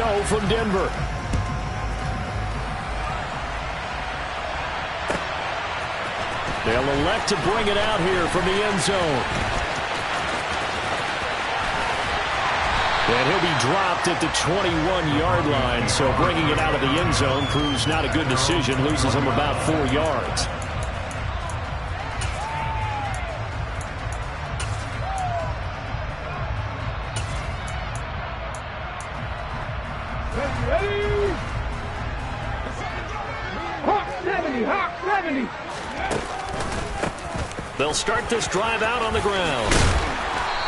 go from Denver. They'll elect to bring it out here from the end zone. And he'll be dropped at the 21-yard line, so bringing it out of the end zone proves not a good decision, loses him about 4 yards. They'll start this drive out on the ground.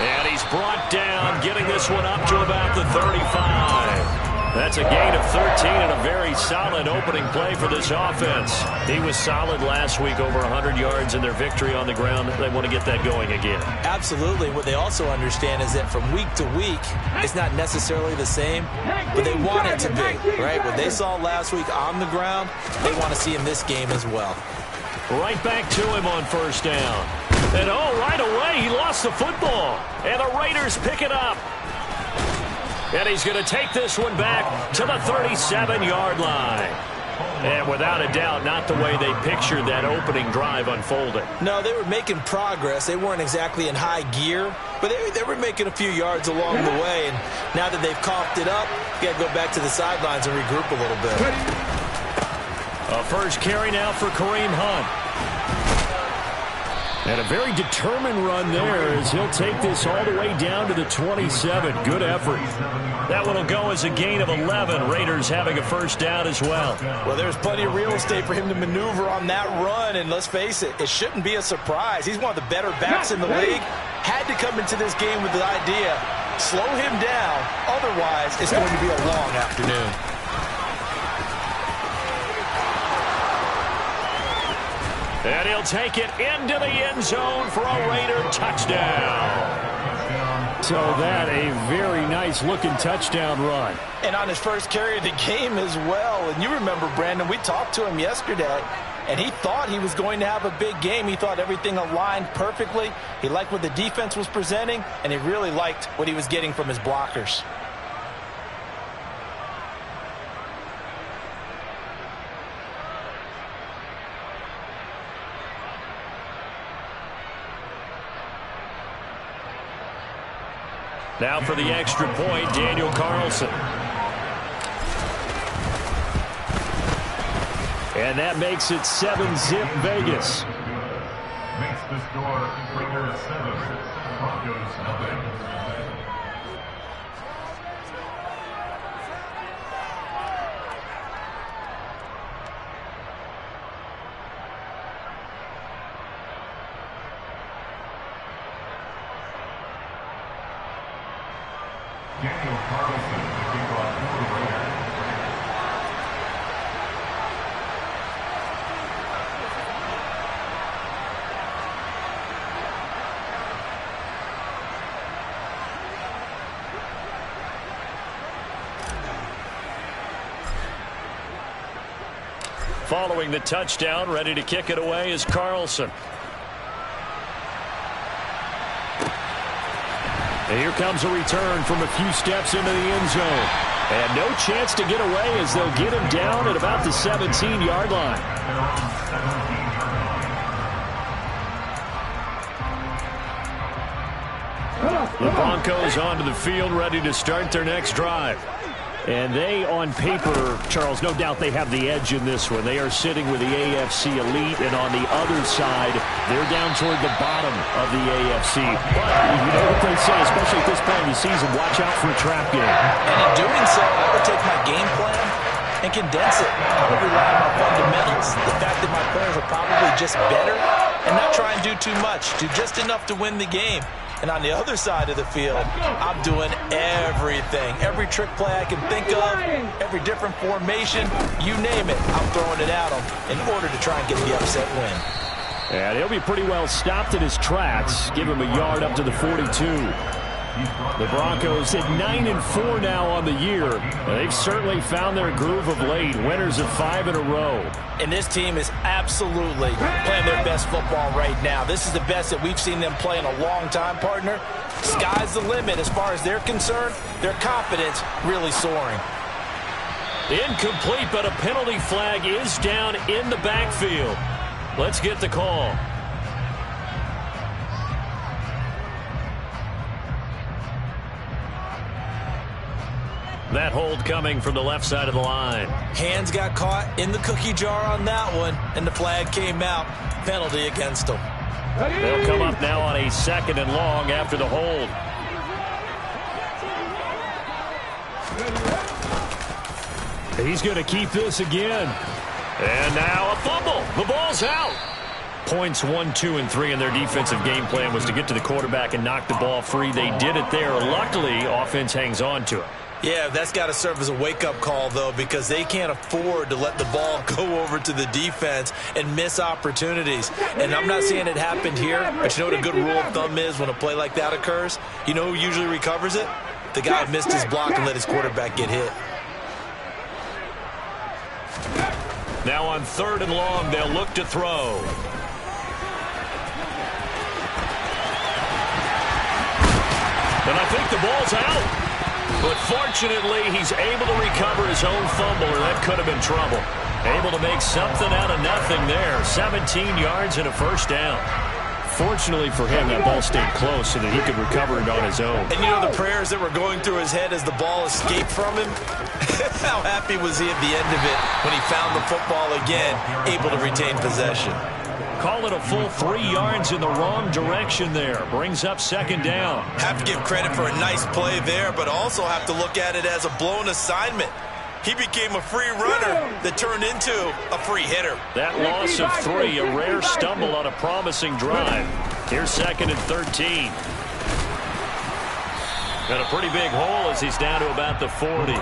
And he's brought down, getting this one up to about the 35. That's a gain of 13 and a very solid opening play for this offense. He was solid last week, over 100 yards in their victory on the ground. They want to get that going again. Absolutely. What they also understand is that from week to week, it's not necessarily the same, but they want it to be, right? What they saw last week on the ground, they want to see in this game as well. Right back to him on first down. And right away, he lost the football. And the Raiders pick it up. And he's going to take this one back to the 37-yard line. And without a doubt, not the way they pictured that opening drive unfolding. No, they were making progress. They weren't exactly in high gear, but they were making a few yards along the way. And now that they've coughed it up, you got to go back to the sidelines and regroup a little bit. A first carry now for Kareem Hunt. And a very determined run there as he'll take this all the way down to the 27. Good effort. That one will go as a gain of 11. Raiders having a first down as well. Well, there's plenty of real estate for him to maneuver on that run. And let's face it, it shouldn't be a surprise. He's one of the better backs in the league. Had to come into this game with the idea, slow him down. Otherwise, it's going to be a long afternoon. And he'll take it into the end zone for a Raider touchdown. So that a very nice-looking touchdown run. And on his first carry of the game as well. And you remember, Brandon, we talked to him yesterday, and he thought he was going to have a big game. He thought everything aligned perfectly. He liked what the defense was presenting, and he really liked what he was getting from his blockers. Now for the extra point, Daniel Carlson. And that makes it 7-zip Vegas. Makes the score Raiders 7, Broncos nothing. Daniel Carlson, the kickoff for the Raiders. Following the touchdown, ready to kick it away is Carlson. And here comes a return from a few steps into the end zone. And no chance to get away as they'll get him down at about the 17-yard line. The Broncos onto the field, ready to start their next drive. And they, on paper, Charles, no doubt they have the edge in this one. They are sitting with the AFC elite, and on the other side, they're down toward the bottom of the AFC. But you know what they say, especially at this point in the season, watch out for a trap game. And in doing so, I would take my game plan and condense it. I would rely on my fundamentals. The fact that my players are probably just better and not try and do too much, do just enough to win the game. And on the other side of the field, I'm doing everything. Every trick play I can think of, every different formation, you name it, I'm throwing it at him in order to try and get the upset win. And he'll be pretty well stopped in his tracks. Give him a yard up to the 42. The Broncos at 9-4 now on the year. They've certainly found their groove of late. Winners of 5 in a row. And this team is absolutely playing their best football right now. This is the best that we've seen them play in a long time, partner. Sky's the limit as far as they're concerned. Their confidence really soaring. Incomplete, but a penalty flag is down in the backfield. Let's get the call. That hold coming from the left side of the line. Hands got caught in the cookie jar on that one, and the flag came out. Penalty against them. They'll come up now on a 2nd and long after the hold. He's going to keep this again. And now a fumble. The ball's out. Points 1, 2, and 3 in their defensive game plan was to get to the quarterback and knock the ball free. They did it there. Luckily, offense hangs on to it. Yeah, that's got to serve as a wake-up call, though, because they can't afford to let the ball go over to the defense and miss opportunities. And I'm not saying it happened here, but you know what a good rule of thumb is when a play like that occurs? You know who usually recovers it? The guy who missed his block and let his quarterback get hit. Now on 3rd and long, they'll look to throw. And I think the ball's out. But fortunately, he's able to recover his own fumble, or that could have been trouble. Able to make something out of nothing there. 17 yards and a first down. Fortunately for him, that ball stayed close so that he could recover it on his own. And you know the prayers that were going through his head as the ball escaped from him? How happy was he at the end of it when he found the football again, able to retain possession? Call it a full 3 yards in the wrong direction there. Brings up 2nd down. Have to give credit for a nice play there, but also have to look at it as a blown assignment. He became a free runner that turned into a free hitter. That loss of 3, a rare stumble on a promising drive. Here's 2nd and 13. Got a pretty big hole as he's down to about the 40.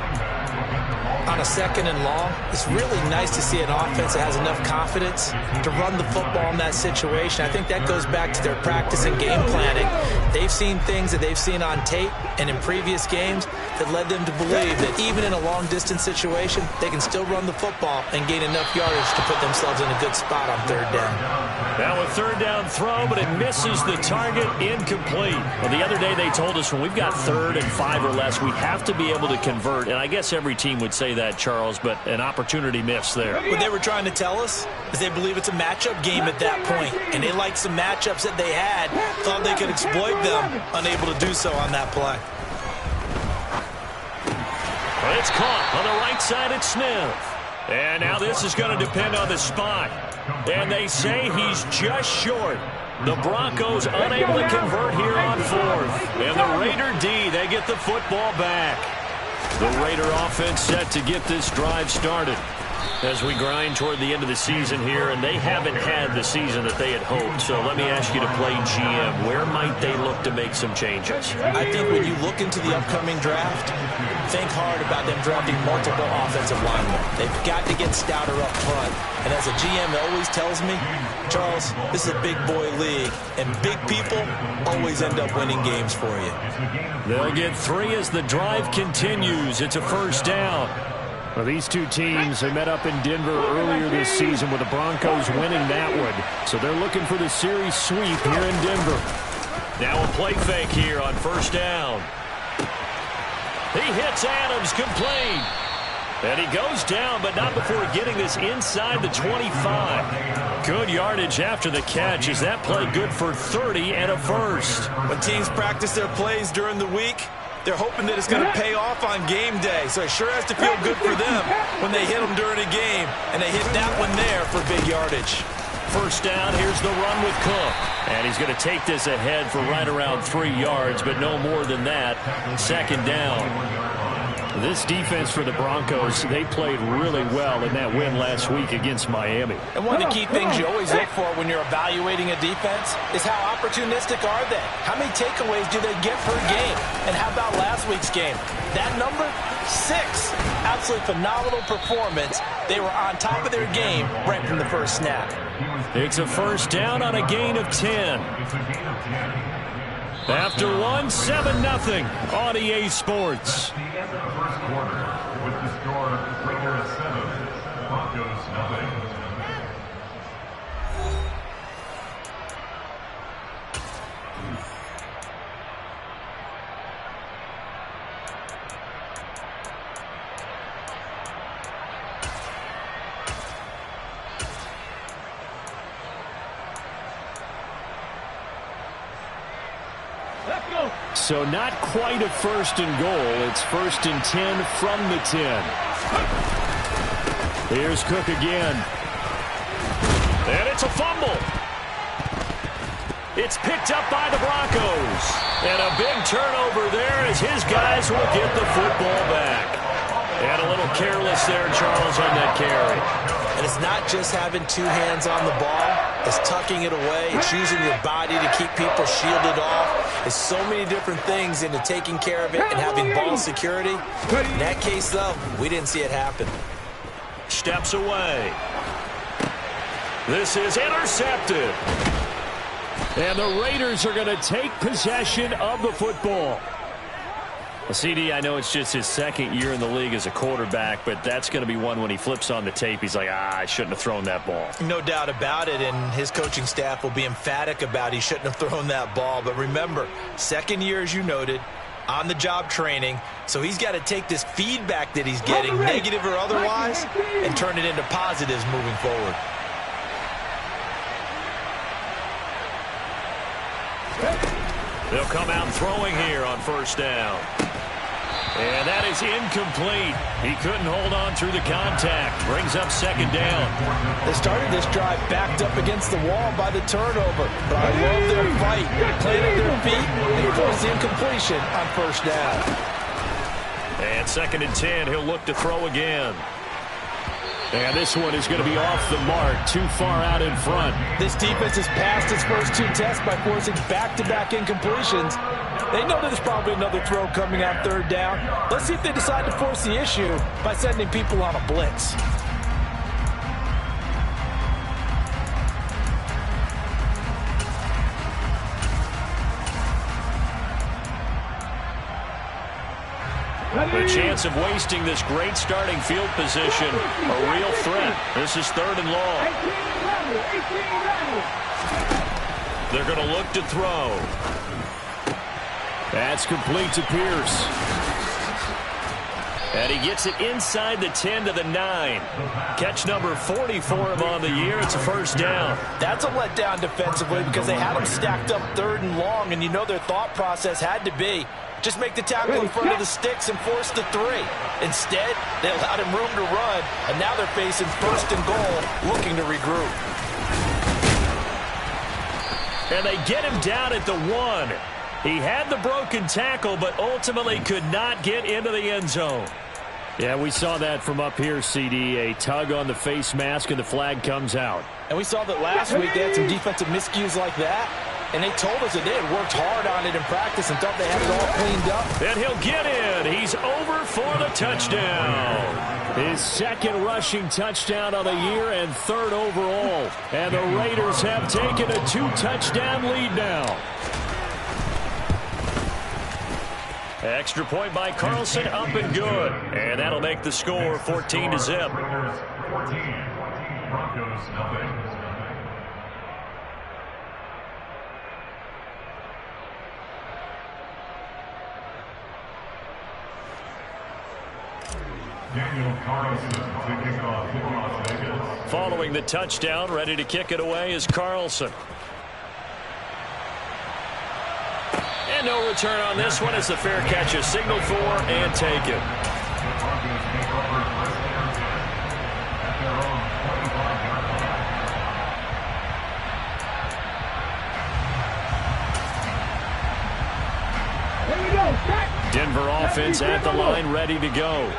On a 2nd and long, it's really nice to see an offense that has enough confidence to run the football in that situation. I think that goes back to their practice and game planning. They've seen things that they've seen on tape and in previous games that led them to believe that even in a long-distance situation, they can still run the football and gain enough yardage to put themselves in a good spot on 3rd down. Now a 3rd down throw, but it misses the target, incomplete. Well, the other day they told us when we've got 3rd and 5 or less, we have to be able to convert. And I guess every team would say that, Charles, but an opportunity miss there. What they were trying to tell us is they believe it's a matchup game at that point, and they liked some matchups that they had, thought they could exploit them, unable to do so on that play. Well, it's caught on the right side at Smith. And now this is going to depend on the spot. And they say he's just short. The Broncos unable to convert here on 4th. And the Raider D, they get the football back. The Raider offense set to get this drive started as we grind toward the end of the season here, and they haven't had the season that they had hoped. So let me ask you to play GM. Where might they look to make some changes? I think when you look into the upcoming draft, think hard about them drafting multiple offensive linemen. They've got to get stouter up front. And as a GM always tells me, Charles, this is a big boy league, and big people always end up winning games for you. They'll get 3 as the drive continues. It's a first down. Well, these two teams, they met up in Denver earlier this season with the Broncos winning that one. So they're looking for the series sweep here in Denver. Now a play fake here on first down. He hits Adams, complete. And he goes down, but not before getting this inside the 25. Good yardage after the catch. Is that play good for 30 and a first? When teams practice their plays during the week, they're hoping that it's going to pay off on game day. So it sure has to feel good for them when they hit them during a game. And they hit that one there for big yardage. First down, here's the run with Cook. And he's going to take this ahead for right around 3 yards, but no more than that. Second down. This defense for the Broncos, they played really well in that win last week against Miami. And one of the key things you always look for when you're evaluating a defense is how opportunistic are they? How many takeaways do they get per game? And how about last week's game? That number, 6. Absolutely phenomenal performance. They were on top of their game right from the first snap. It's a first down on a gain of 10. After 1, 7-0 on EA Sports. At the end of the first quarter, with the score Raiders 7, Broncos 0. So not quite a 1st and goal. It's 1st and 10 from the 10. Here's Cook again. And it's a fumble. It's picked up by the Broncos. And a big turnover there as his guys will get the football back. And a little careless there, Charles, on that carry. And it's not just having 2 hands on the ball. It's tucking it away. It's using your body to keep people shielded off. There's so many different things into taking care of it and having ball security. In that case, though, we didn't see it happen. Steps away. This is intercepted. And the Raiders are going to take possession of the football. Well, CD, I know it's just his 2nd year in the league as a quarterback, but that's going to be one when he flips on the tape. He's like, I shouldn't have thrown that ball. No doubt about it, and his coaching staff will be emphatic about he shouldn't have thrown that ball. But remember, 2nd year, as you noted, on-the-job training, so he's got to take this feedback that he's getting, negative or otherwise, and turn it into positives moving forward. They'll come out throwing here on 1st down. And that is incomplete. He couldn't hold on through the contact. Brings up 2nd down. They started this drive backed up against the wall by the turnover. But I love their fight. Planted their feet and forced the incompletion on 1st down. And 2nd and 10. He'll look to throw again. And this one is going to be off the mark, too far out in front. This defense has passed its first 2 tests by forcing back-to-back incompletions. They know there's probably another throw coming on 3rd down. Let's see if they decide to force the issue by sending people on a blitz. The chance of wasting this great starting field position, a real threat. This is 3rd and long. They're going to look to throw. That's complete to Pierce. And he gets it inside the 10 to the 9. Catch number 40 for him on the year. It's a 1st down. That's a letdown defensively because they had him stacked up 3rd and long, and you know their thought process had to be just make the tackle in front of the sticks and force the 3. Instead, they allowed him room to run, and now they're facing 1st and goal, looking to regroup. And they get him down at the 1. He had the broken tackle, but ultimately could not get into the end zone. Yeah, we saw that from up here, CD. A tug on the face mask, and the flag comes out. And we saw that last week they had some defensive miscues like that. And they told us that they had worked hard on it in practice and thought they had it all cleaned up. And he'll get in. He's over for the touchdown. His 2nd rushing touchdown of the year and 3rd overall. And the Raiders have taken a 2-touchdown lead now. Extra point by Carlson, up and good. And that'll make the score 14-0. Raiders 14, Broncos nothing. Daniel Carlson to kick off for Las Vegas. Following the touchdown, ready to kick it away is Carlson. And no return on this one as the fair catch is signaled for and taken. Denver offense at the line, ready to go.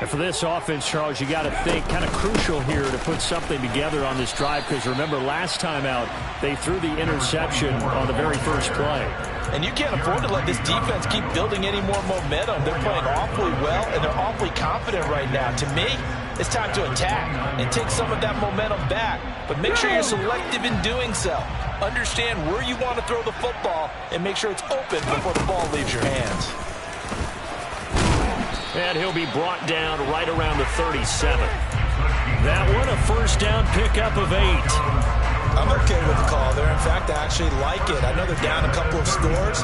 And for this offense, Charles, you got to think kind of crucial here to put something together on this drive, because remember last time out they threw the interception on the very first play. And you can't afford to let this defense keep building any more momentum. They're playing awfully well, and they're awfully confident right now. To me, it's time to attack and take some of that momentum back. But make sure you're selective in doing so. Understand where you want to throw the football and make sure it's open before the ball leaves your hands. And he'll be brought down right around the 37. That one a first down pickup of 8. I'm okay with the call there. In fact, I actually like it. I know they're down a couple of scores,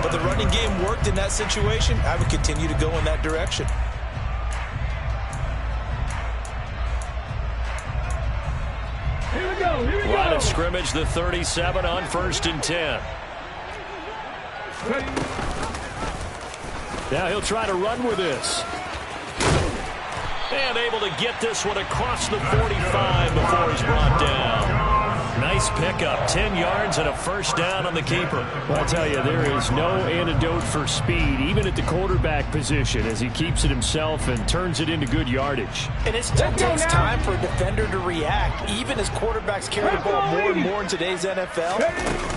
but the running game worked in that situation. I would continue to go in that direction. Here we go. Line of scrimmage, the 37 on 1st and 10. Ready. Now he'll try to run with this. And able to get this one across the 45 before he's brought down. Nice pickup, 10 yards and a first down on the keeper. Well, I'll tell you, there is no antidote for speed, even at the quarterback position, as he keeps it himself and turns it into good yardage. And it still takes time for a defender to react. Even as quarterbacks carry the ball more and more in today's NFL,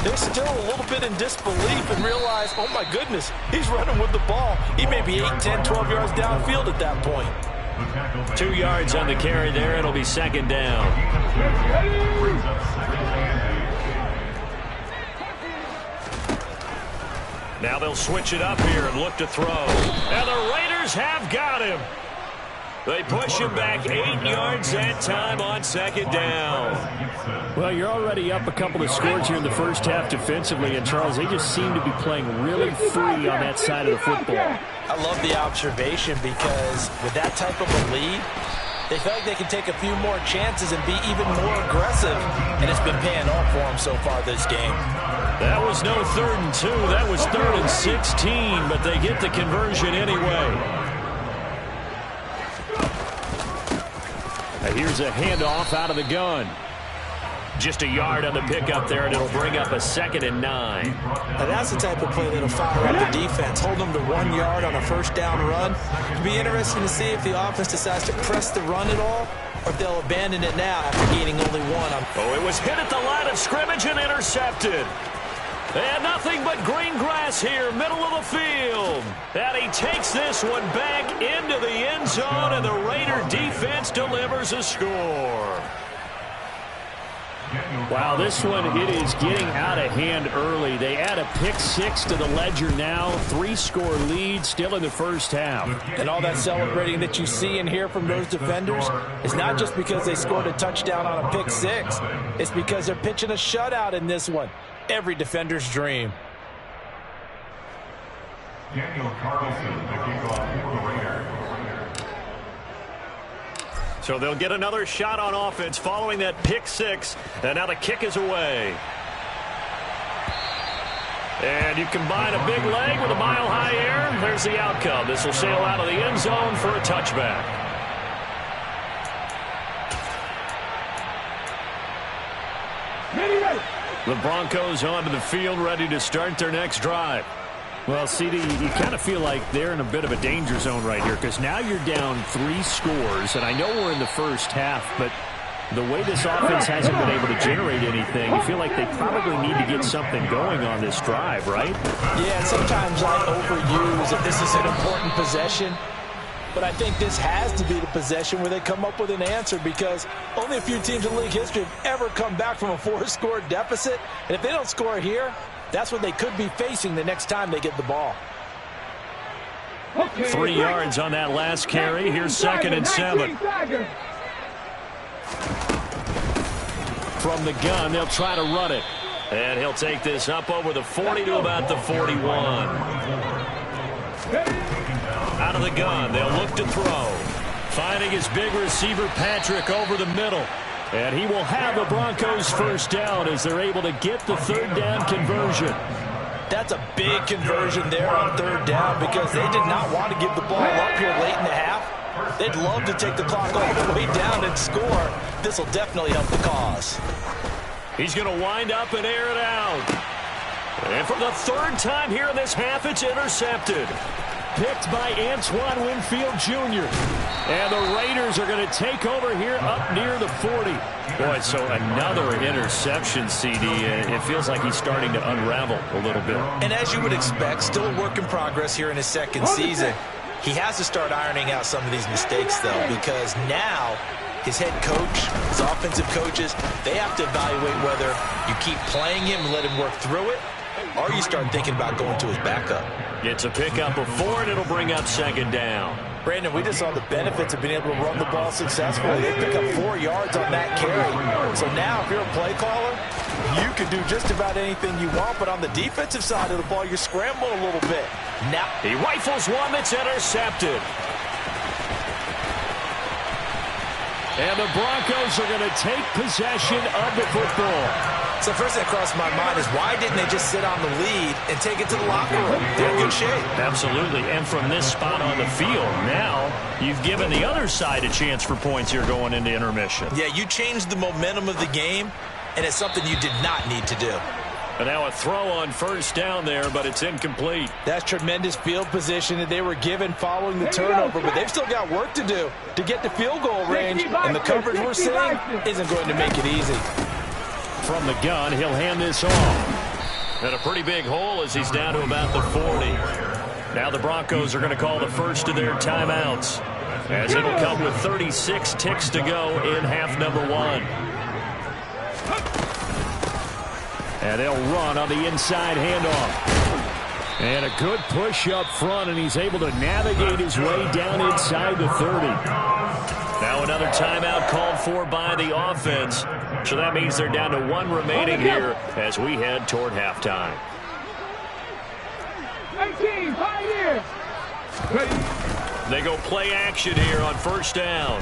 they're still a little bit in disbelief and realize, oh my goodness, he's running with the ball. He may be 8, 10, 12 yards downfield at that point. 2 yards on the carry there. It'll be second down. Now they'll switch it up here and look to throw. And the Raiders have got him. They push him back 8 yards that time on second down. Well, you're already up a couple of scores here in the first half defensively, and Charles, they just seem to be playing really free on that side of the football. I love the observation because with that type of a lead, they feel like they can take a few more chances and be even more aggressive, and it's been paying off for them so far this game. That was no 3rd and 2. That was 3rd and 16, but they get the conversion anyway. Now here's a handoff out of the gun. Just a yard on the pickup there, and it'll bring up a 2nd and 9. Now that's the type of play that'll fire up the defense. Hold them to 1 yard on a first down run. It'll be interesting to see if the offense decides to press the run at all, or if they'll abandon it now after gaining only 1. Oh, it was hit at the line of scrimmage and intercepted. And nothing but green grass here, middle of the field. And he takes this one back into the end zone, and the Raider defense delivers a score. Wow, this one, it is getting out of hand early. They add a pick 6 to the ledger now. 3-score lead still in the first half. And all that celebrating that you see and hear from those defenders is not just because they scored a touchdown on a pick 6. It's because they're pitching a shutout in this one. Every defender's dream. Daniel Carlson, the kickoff for the Raiders. So they'll get another shot on offense following that pick 6. And now the kick is away. And you combine a big leg with a mile-high air. There's the outcome. This will sail out of the end zone for a touchback. The Broncos onto the field, ready to start their next drive. Well, CD, you kind of feel like they're in a bit of a danger zone right here, because now you're down 3 scores, and I know we're in the first half, but the way this offense hasn't been able to generate anything, you feel like they probably need to get something going on this drive, right? Yeah, and sometimes I overuse that this is an important possession, but I think this has to be the possession where they come up with an answer, because only a few teams in league history have ever come back from a 4-score deficit, and if they don't score here, that's what they could be facing the next time they get the ball. 3 yards on that last carry. Here's 2nd and 7. From the gun, they'll try to run it. And he'll take this up over the 40 to about the 41. Out of the gun, they'll look to throw. Finding his big receiver, Patrick, over the middle. And he will have the Broncos first down as they're able to get the 3rd down conversion. That's a big conversion there on 3rd down, because they did not want to give the ball up here late in the half. They'd love to take the clock all the way down and score. This will definitely help the cause. He's going to wind up and air it out. And for the 3rd time here in this half, it's intercepted. Picked by Antoine Winfield Jr. And the Raiders are going to take over here up near the 40. Boy, so another interception, CD. It feels like he's starting to unravel a little bit. And as you would expect, still a work in progress here in his 2nd season. He has to start ironing out some of these mistakes, though, because now his head coach, his offensive coaches, they have to evaluate whether you keep playing him and let him work through it, or you start thinking about going to his backup. It's a pickup of 4, and it'll bring up 2nd down. Brandon, we just saw the benefits of being able to run the ball successfully. They pick up 4 yards on that carry. So now, if you're a play caller, you can do just about anything you want, but on the defensive side of the ball, you're scrambling a little bit. Now he rifles one that's intercepted. And the Broncos are going to take possession of the football. So first thing that crossed my mind is why didn't they just sit on the lead and take it to the locker room? They're in good shape. Absolutely. And from this spot on the field, now you've given the other side a chance for points here going into intermission. Yeah, you changed the momentum of the game, and it's something you did not need to do. And now a throw on first down there, but it's incomplete. That's tremendous field position that they were given following the turnover, but they've still got work to do to get to field goal range, and the coverage we're seeing isn't going to make it easy. From the gun, he'll hand this off. And a pretty big hole as he's down to about the 40. Now the Broncos are going to call the first of their timeouts, as it'll come with 36 ticks to go in half number 1. And they'll run on the inside handoff. And a good push up front, and he's able to navigate his way down inside the 30. Now another timeout called for by the offense. So that means they're down to 1 remaining here as we head toward halftime. 19, Pioneers. They go play action here on first down.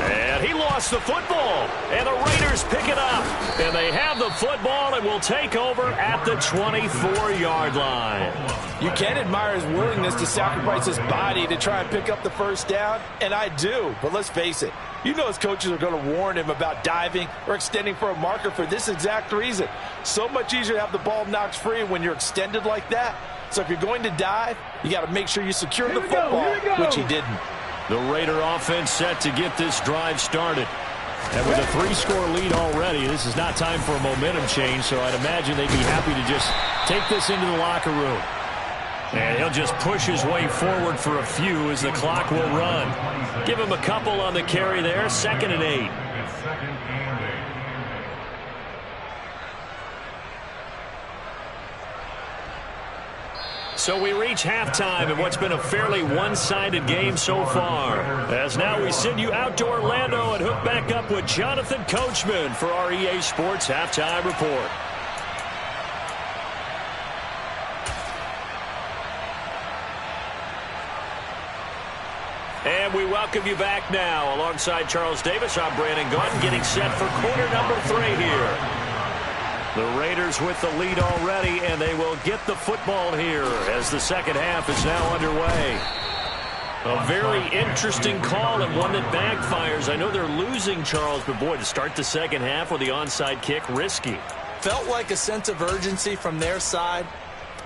And he lost the football. And the Raiders pick it up. And they have the football and will take over at the 24-yard line. You can admire his willingness to sacrifice his body to try and pick up the first down, and I do. But let's face it, you know his coaches are going to warn him about diving or extending for a marker for this exact reason. So much easier to have the ball knocked free when you're extended like that. So if you're going to dive, you got to make sure you secure the football, which he didn't. The Raider offense set to get this drive started. And with a 3-score lead already, this is not time for a momentum change, so I'd imagine they'd be happy to just take this into the locker room. And he'll just push his way forward for a few as the clock will run. Give him a couple on the carry there, 2nd and 8. So we reach halftime in what's been a fairly one-sided game so far. As now we send you out to Orlando and hook back up with Jonathan Coachman for our EA Sports Halftime Report. And we welcome you back now. Alongside Charles Davis, I'm Brandon Gordon, getting set for quarter number 3 here. The Raiders with the lead already, and they will get the football here as the second half is now underway. A very interesting call and one that backfires. I know they're losing, Charles, but boy, to start the second half with the onside kick, risky. Felt like a sense of urgency from their side,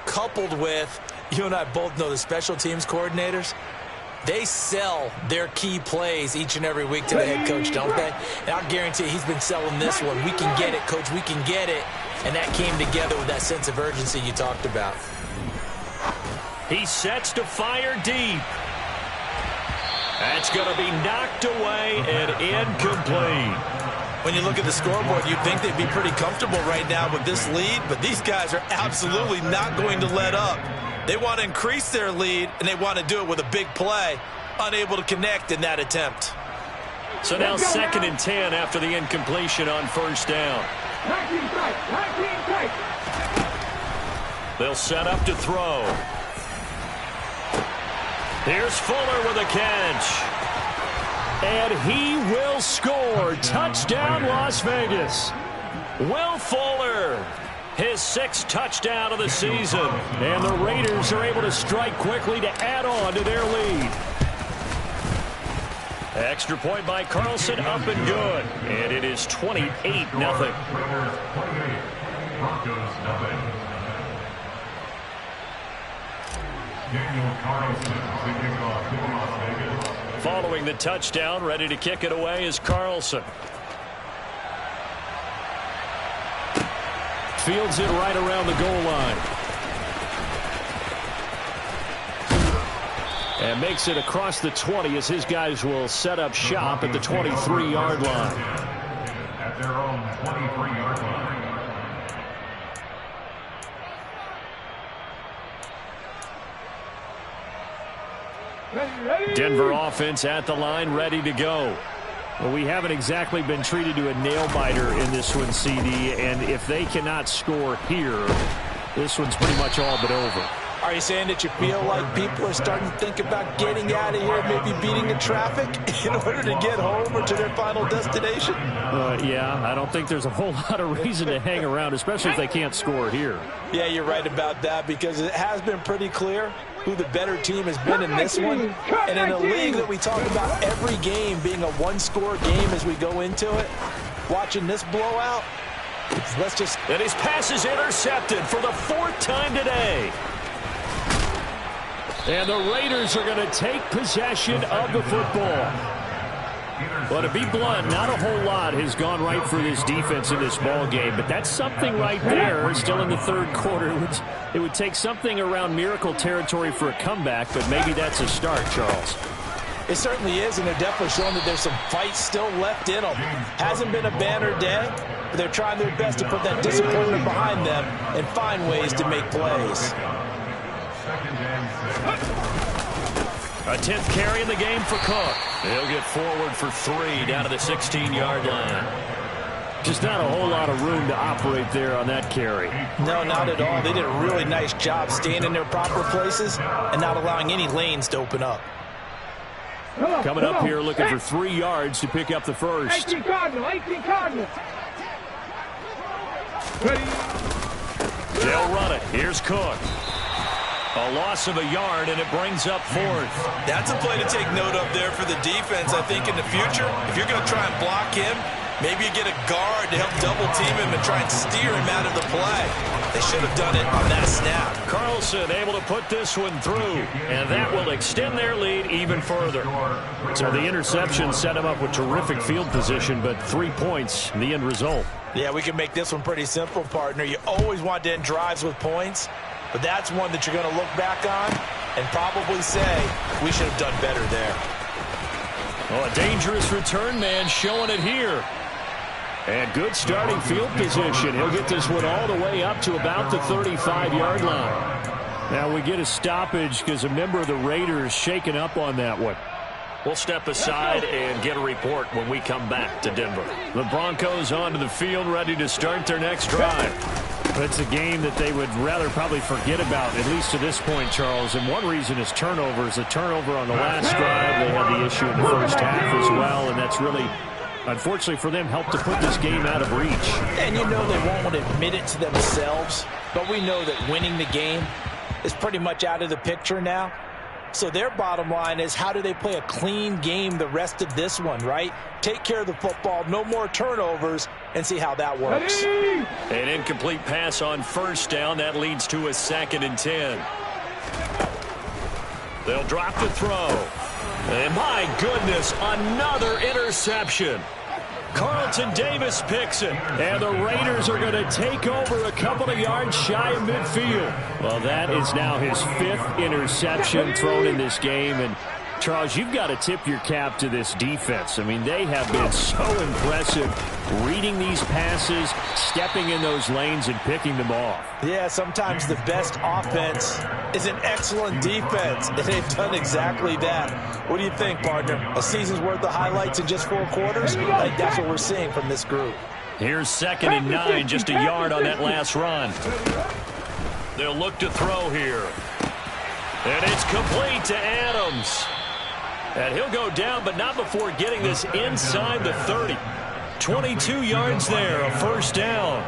coupled with, you and I both know the special teams coordinators. They sell their key plays each and every week to the head coach, don't they? And I guarantee he's been selling this one. We can get it, coach. We can get it. And that came together with that sense of urgency you talked about. He sets to fire deep. That's going to be knocked away and incomplete. When you look at the scoreboard, you'd think they'd be pretty comfortable right now with this lead, but these guys are absolutely not going to let up. They want to increase their lead, and they want to do it with a big play. Unable to connect in that attempt. So now 2nd and 10 after the incompletion on first down. 19 tight. They'll set up to throw. Here's Fuller with a catch. And he will score. Touchdown, Las Vegas. Will Fuller. His 6th touchdown of the season. And the Raiders are able to strike quickly to add on to their lead. Extra point by Carlson, up and good. And it is 28-0. Following the touchdown, ready to kick it away is Carlson. Fields it right around the goal line. And makes it across the 20 as his guys will set up shop at the 23-yard line. At their own 23-yard line. Ready. Denver offense at the line, ready to go. Well, we haven't exactly been treated to a nail-biter in this one, CD, and if they cannot score here, this one's pretty much all but over. All Are you saying that you feel like people are starting to think about getting out of here, maybe beating the traffic in order to get home or to their final destination? Yeah, I don't think there's a whole lot of reason to hang around, especially if they can't score here. Yeah, you're right about that, because it has been pretty clear who the better team has been in this one. And in a league that we talk about every game being a one-score game as we go into it, watching this blowout, let's just... And his pass is intercepted for the 4th time today. And the Raiders are going to take possession of the football. Well, to be blunt, not a whole lot has gone right for this defense in this ball game, but that's something right there. Still in the 3rd quarter. It would take something around miracle territory for a comeback, but maybe that's a start, Charles. It certainly is, and they're definitely showing that there's some fight still left in them. Hasn't been a banner day, but they're trying their best to put that disappointment behind them and find ways to make plays. A 10th carry in the game for Cook. He'll get forward for 3 down to the 16-yard line. Just not a whole lot of room to operate there on that carry. No, not at all. They did a really nice job staying in their proper places and not allowing any lanes to open up. Coming up here looking for 3 yards to pick up the first. 18 Cardinal, 18 Cardinal. They'll run it. Here's Cook. A loss of a yard, and it brings up 4th. That's a play to take note of there for the defense. I think in the future, if you're going to try and block him, maybe you get a guard to help double team him and try and steer him out of the play. They should have done it on that snap. Carlson able to put this one through, and that will extend their lead even further. So the interception set them up with terrific field position, but 3 points in the end result. Yeah, we can make this one pretty simple, partner. You always want to end drives with points, but that's one that you're going to look back on and probably say, we should have done better there. Oh, a dangerous return man showing it here. And good starting field position. He'll get this one all the way up to about the 35-yard line. Now we get a stoppage because a member of the Raiders shaken up on that one. We'll step aside and get a report when we come back to Denver. The Broncos onto the field, ready to start their next drive. It's a game that they would rather probably forget about, at least to this point, Charles. And one reason is turnovers. A turnover on the last drive. They had the issue in the first half as well, and that's really, unfortunately for them, helped to put this game out of reach. And you know they won't admit it to themselves, but we know that winning the game is pretty much out of the picture now. So their bottom line is, how do they play a clean game the rest of this one, right? Take care of the football, no more turnovers, and see how that works. An incomplete pass on first down. That leads to a 2nd and 10. They'll drop the throw. And my goodness, another interception. Carlton Davis picks it, and the Raiders are going to take over a couple of yards shy of midfield. Well, that is now his 5th interception thrown in this game, and Charles, you've got to tip your cap to this defense. I mean, they have been so impressive reading these passes, stepping in those lanes, and picking them off. Yeah, sometimes the best offense is an excellent defense, and they've done exactly that. What do you think, partner? A season's worth of highlights in just 4 quarters? I think that's what we're seeing from this group. Here's 2nd and 9, just a yard on that last run. They'll look to throw here. And it's complete to Adams. And he'll go down, but not before getting this inside the 30. 22 yards there, a first down.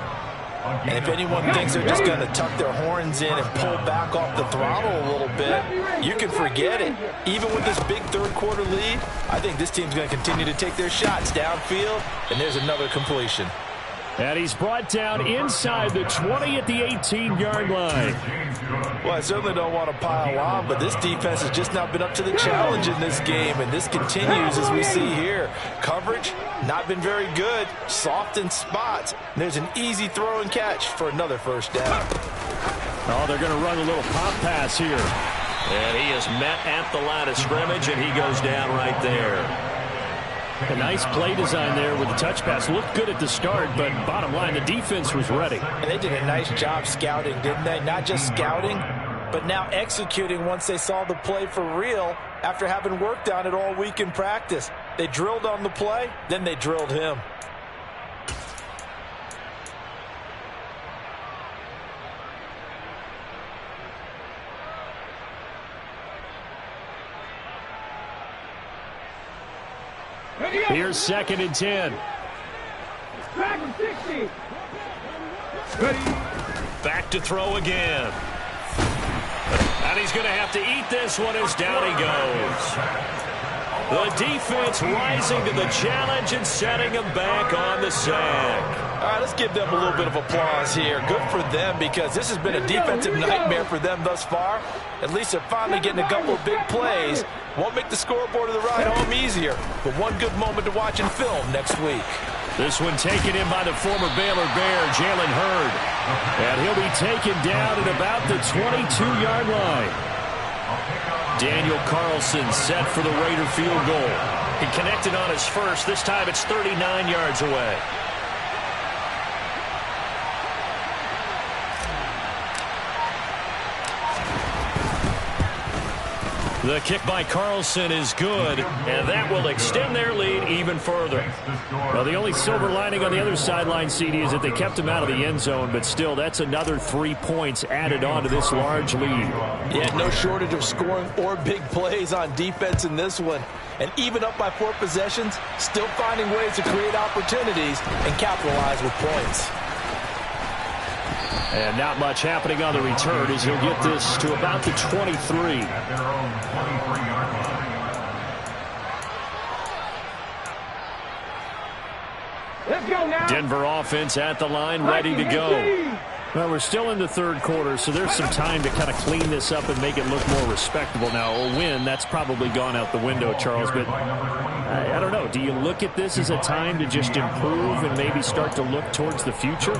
And if anyone thinks they're just going to tuck their horns in and pull back off the throttle a little bit, you can forget it. Even with this big 3rd quarter lead, I think this team's going to continue to take their shots downfield, and there's another completion. And he's brought down inside the 20 at the 18-yard line. Well, I certainly don't want to pile on, but this defense has just not been up to the challenge in this game, and this continues as we see here. Coverage, not been very good, soft in spots. And there's an easy throw and catch for another first down. Oh, they're going to run a little pop pass here. And he is met at the line of scrimmage, and he goes down right there. A nice play design there with the touch pass. Looked good at the start, but bottom line, the defense was ready. And they did a nice job scouting, didn't they? Not just scouting, but now executing once they saw the play for real after having worked on it all week in practice. They drilled on the play, then they drilled him. Here's 2nd and 10. Back and 60. Back to throw again. And he's going to have to eat this one as down he goes. The defense rising to the challenge and setting him back on the sack. All right, let's give them a little bit of applause here. Good for them, because this has been a defensive nightmare for them thus far. At least they're finally getting a couple of big plays. Won't make the scoreboard of the ride home easier, but one good moment to watch in film next week. This one taken in by the former Baylor Bear, Jalen Hurd. And he'll be taken down at about the 22-yard line. Daniel Carlson set for the Raider field goal. He connected on his first. This time it's 39 yards away. The kick by Carlson is good, and that will extend their lead even further. Well, the only silver lining on the other sideline, CD, is that they kept him out of the end zone, but still, that's another 3 points added on to this large lead. Yeah, no shortage of scoring or big plays on defense in this one. And even up by 4 possessions, still finding ways to create opportunities and capitalize with points. And not much happening on the return as he'll get this to about the 23. At their own 23-yard line. Let's go now. Denver offense at the line, ready to go. Well, we're still in the third quarter, so there's some time to kind of clean this up and make it look more respectable. Now, a win, that's probably gone out the window, Charles, but I don't know. Do you look at this as a time to just improve and maybe start to look towards the future?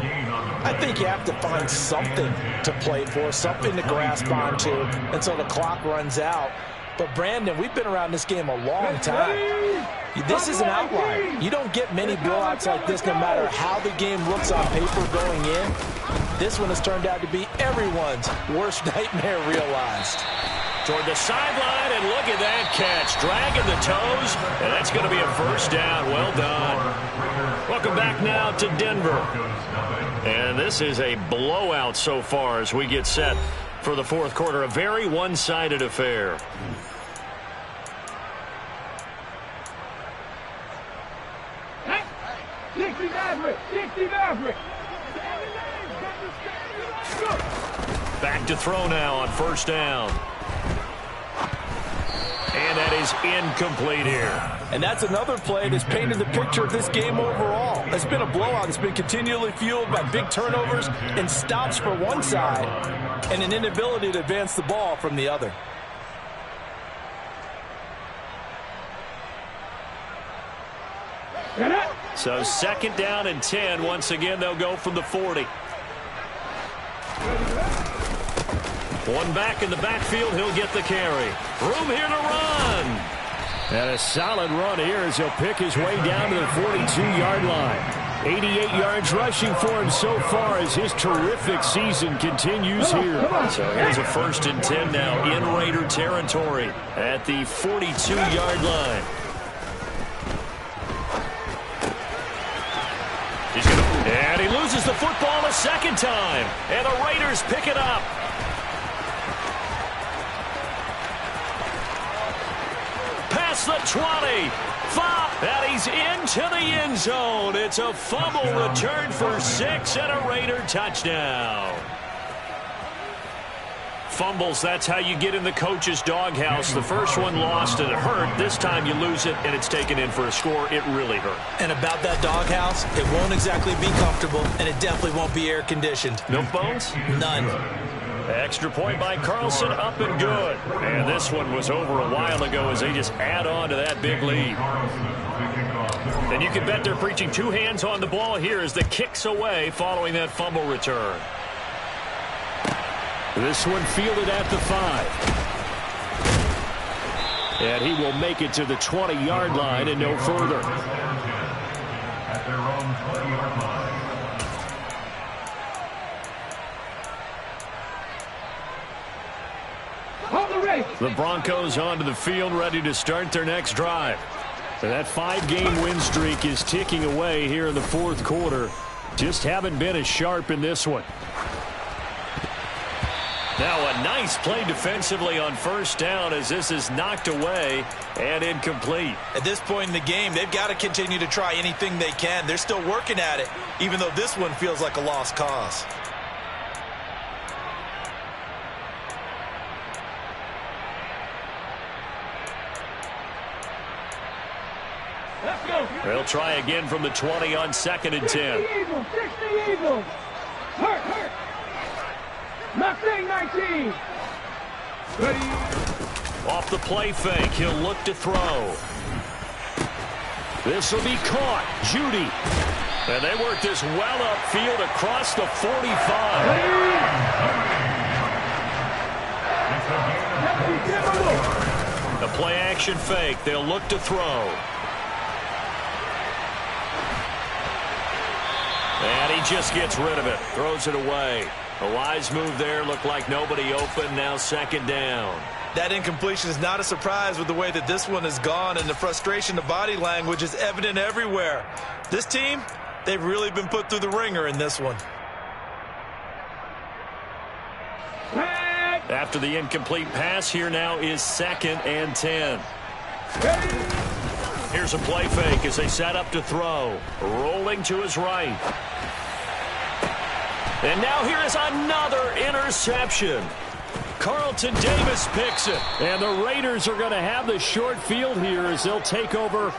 I think you have to find something to play for, something to grasp onto until the clock runs out. But, Brandon, we've been around this game a long time. This is an outlier. You don't get many blowouts like this no matter how the game looks on paper going in. This one has turned out to be everyone's worst nightmare realized. Toward the sideline, and look at that catch. Dragging the toes, and that's going to be a first down. Well done. Welcome back now to Denver. And this is a blowout so far as we get set for the fourth quarter. A very one-sided affair. Hey, 60 Maverick, 60 Maverick. Back to throw now on first down. And that is incomplete here. And that's another play that's painted the picture of this game overall. It's been a blowout. It's been continually fueled by big turnovers and stops for one side and an inability to advance the ball from the other. So 2nd down and 10. Once again, they'll go from the 40. One back in the backfield. He'll get the carry. Room here to run. And a solid run here as he'll pick his way down to the 42-yard line. 88 yards rushing for him so far as his terrific season continues here. So here's a 1st and 10 now in Raider territory at the 42-yard line. And he loses the football a second time. And the Raiders pick it up. Past the 20. 5. And he's into the end zone. It's a fumble return for 6 and a Raider touchdown. Fumbles, that's how you get in the coach's doghouse. The first one lost and it hurt. This time you lose it and it's taken in for a score. It really hurt. And about that doghouse, it won't exactly be comfortable, and it definitely won't be air-conditioned. No bones? None. Extra point by Carlson, up and good. And this one was over a while ago as they just add on to that big lead. And you can bet they're preaching 2 hands on the ball here as the kick's away following that fumble return. This one fielded at the 5. And he will make it to the 20-yard line and no further. At their own 20-yard line. The Broncos onto the field, ready to start their next drive. So that 5-game win streak is ticking away here in the fourth quarter. Just haven't been as sharp in this one. Now a Nice play defensively on first down as this is knocked away and incomplete. At this point in the game, they've got to continue to try anything they can. They're still working at it, even though this one feels like a lost cause. Let's go. They'll try again from the 20 on 2nd and 10. 60 Eagles. Hurt. Mustang 19. Ready. Off the play fake, he'll look to throw. This will be caught. Judy. And they work this well upfield across the 45. The play action fake, they'll look to throw. And he just gets rid of it, throws it away. A wise move there, looked like nobody open, now 2nd down. That incompletion is not a surprise with the way that this one has gone, and the frustration, the body language is evident everywhere. This team, they've really been put through the ringer in this one. After the incomplete pass, here now is 2nd and 10. Here's a play fake as they set up to throw. Rolling to his right. And now here is another interception. Carlton Davis picks it. And the Raiders are going to have the short field here as they'll take over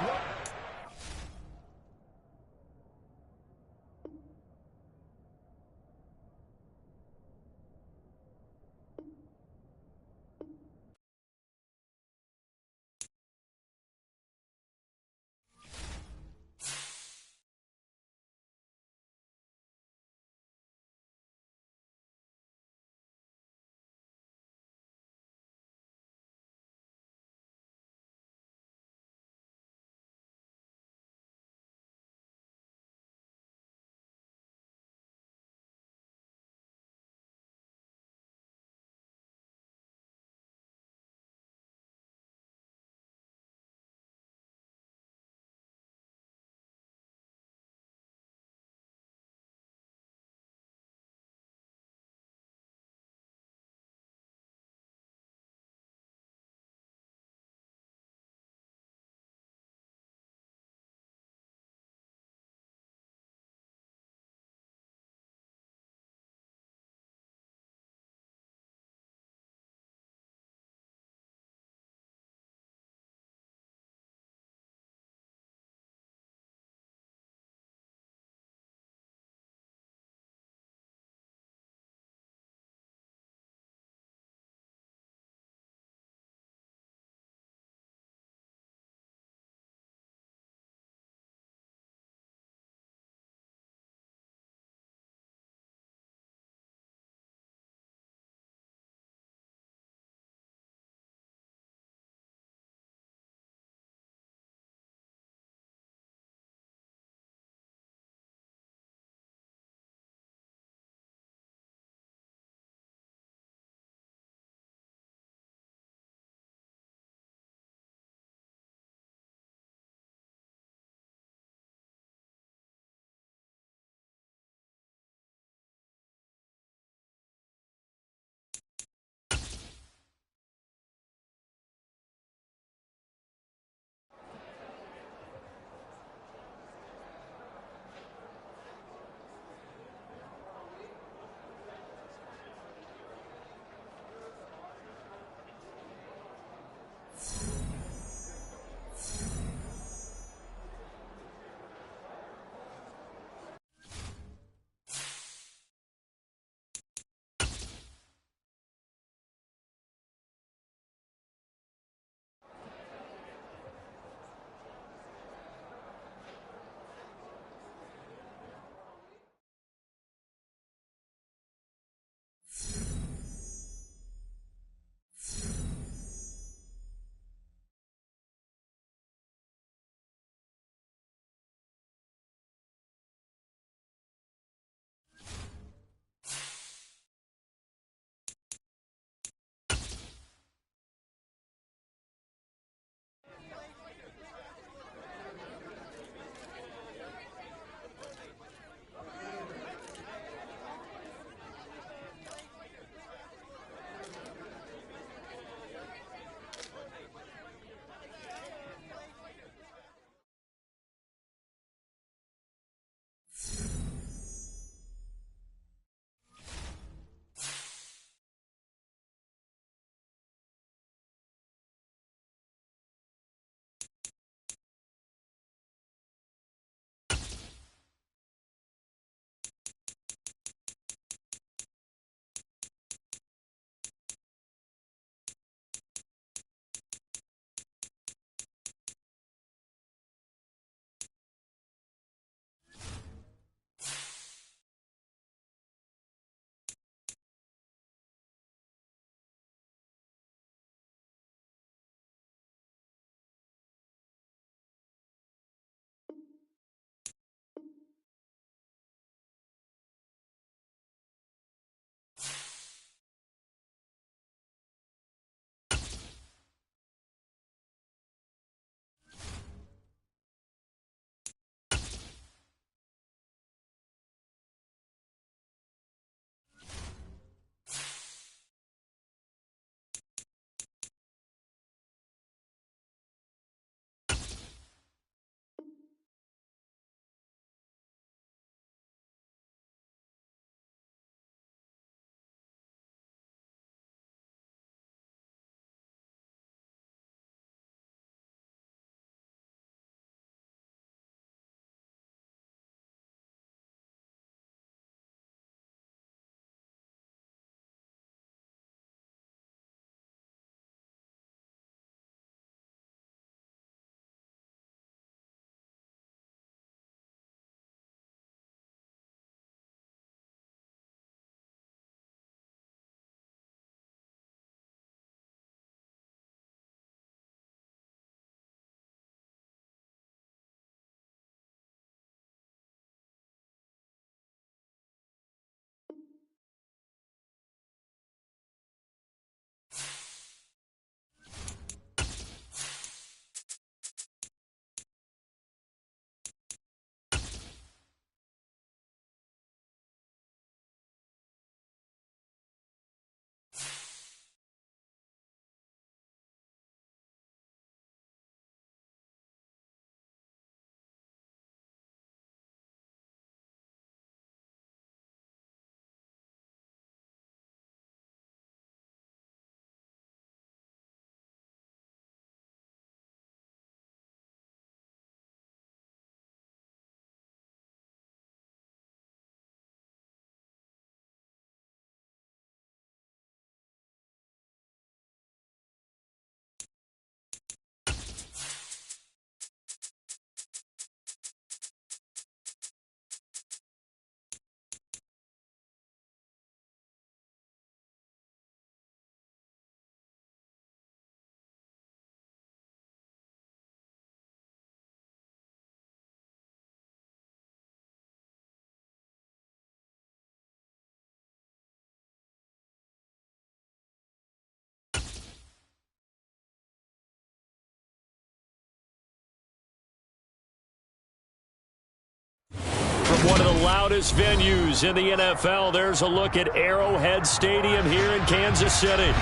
One of the loudest venues in the NFL. There's a look at Arrowhead Stadium here in Kansas City.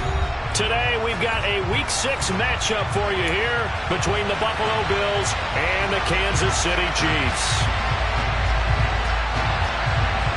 Today, we've got a Week 6 matchup for you here between the Buffalo Bills and the Kansas City Chiefs.